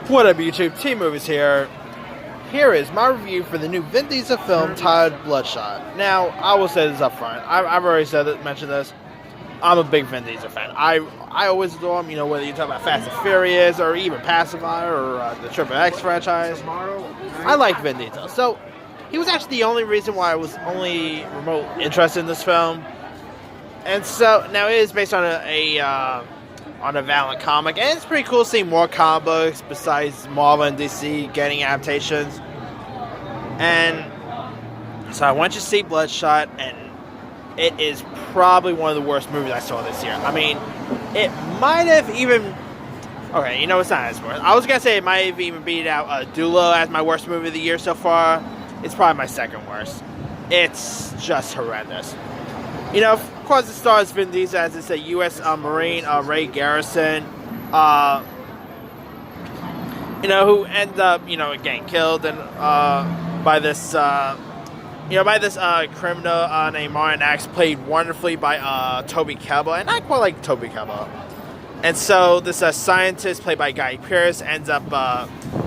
What up, YouTube? T-Movies here. Here is my review for the new Vin Diesel film titled Bloodshot. Now, I will say this up front. I've already mentioned this. I'm a big Vin Diesel fan. I always adore him, whether you talk about Fast and Furious or even Pacifier or the Triple X franchise. I like Vin Diesel. So, he was actually the only reason why I was only remote interested in this film. And so, now it is based on on a Valiant comic, and it's pretty cool seeing more comic books besides Marvel and DC getting adaptations. And so I went to see Bloodshot, and it is probably one of the worst movies I saw this year. I mean, it might have even... Okay, it's not as worse. I was going to say it might have even beat out Dulo as my worst movie of the year so far. It's probably my second worst. It's just horrendous. Of course, it stars Vin Diesel as it's a U.S. Marine, Ray Garrison, who ends up, getting killed and by this criminal named Martin Axe, played wonderfully by Toby Kebbell, and I quite like Toby Kebbell. And so this scientist played by Guy Pearce ends up,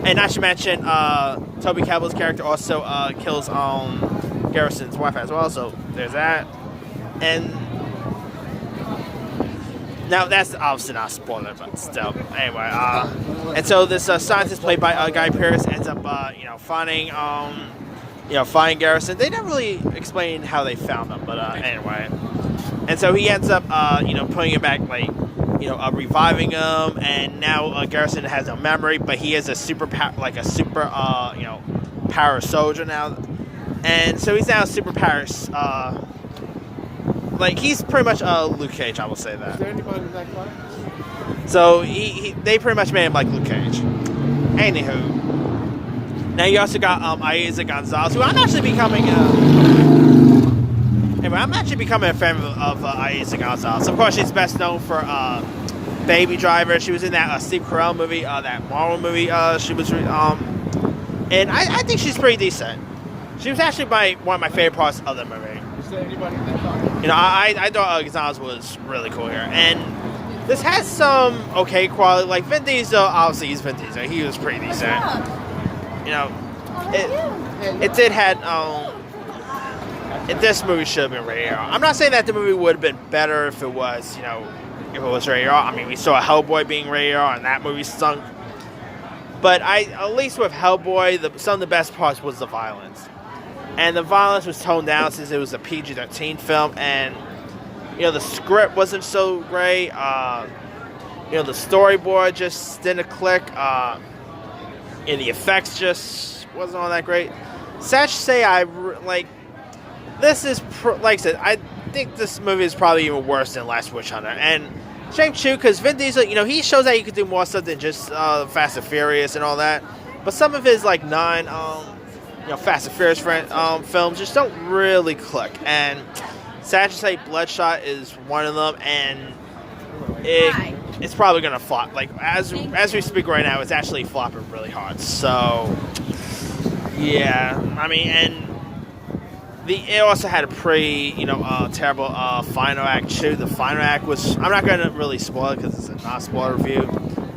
and not to mention, Toby Kebbell's character also kills Garrison's wife as well. So there's that. And now that's obviously not a spoiler, but still. Anyway, and so this scientist played by Guy Pearce ends up, finding Garrison. They never really explain how they found him, but anyway. And so he ends up, putting him back, reviving him, and now Garrison has no memory, but he is a super power soldier now, and so he's now a super power. He's pretty much Luke Cage, I will say that. Is there anybody in that class? So they pretty much made him like Luke Cage. Anywho, now you also got Isaac Gonzalez, who I'm actually becoming a fan of Isaac Gonzalez. Of course, she's best known for Baby Driver. She was in that Steve Carell movie, that Marvel movie. She was, and I think she's pretty decent. She was actually one of my favorite parts of the movie. Is there anybody in that class? I thought Gonzalez was really cool here, and this has some okay quality. Like Vin Diesel, obviously he's Vin Diesel. He was pretty decent. It did had this movie should have been rated R. I'm not saying that the movie would have been better if it was, rated R. I mean, we saw Hellboy being rated R, and that movie stunk. But at least with Hellboy, some of the best parts was the violence. And the violence was toned down since it was a PG-13 film, and the script wasn't so great. The storyboard just didn't click, and the effects just wasn't all that great. Sad to say, this is like I said, I think this movie is probably even worse than Last Witch Hunter, and shame too, because Vin Diesel, he shows that he could do more stuff than just Fast and Furious and all that. But some of his Fast and Furious films just don't really click, and sad to say, Bloodshot is one of them, and it's probably gonna flop. As we speak right now, it's actually flopping really hard. So yeah, I mean, and it also had a pretty terrible final act too. The final act was, I'm not gonna really spoil it because it's a not spoiler review,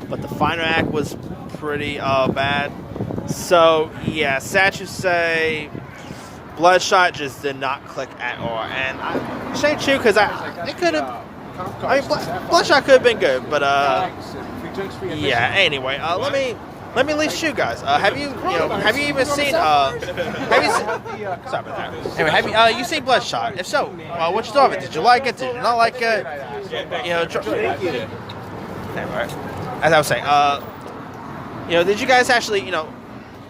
but the final act was pretty bad. So yeah, sad to say, Bloodshot just did not click at all, and shame too, because it could have. I mean, Bloodshot could have been good, but yeah. Anyway, let me at least you guys. Have you even seen sorry about that. Anyway, have you seen Bloodshot? If so, what you thought of it? Did you like it? Did you not like it? Anyway, as I was saying, did you guys actually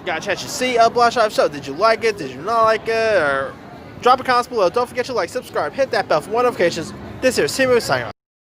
got a chance to see Bloodshot? If so, did you like it? Did you not like it? Or drop a comment below. Don't forget to like, subscribe, hit that bell for more notifications. This here is T-Movies signing off.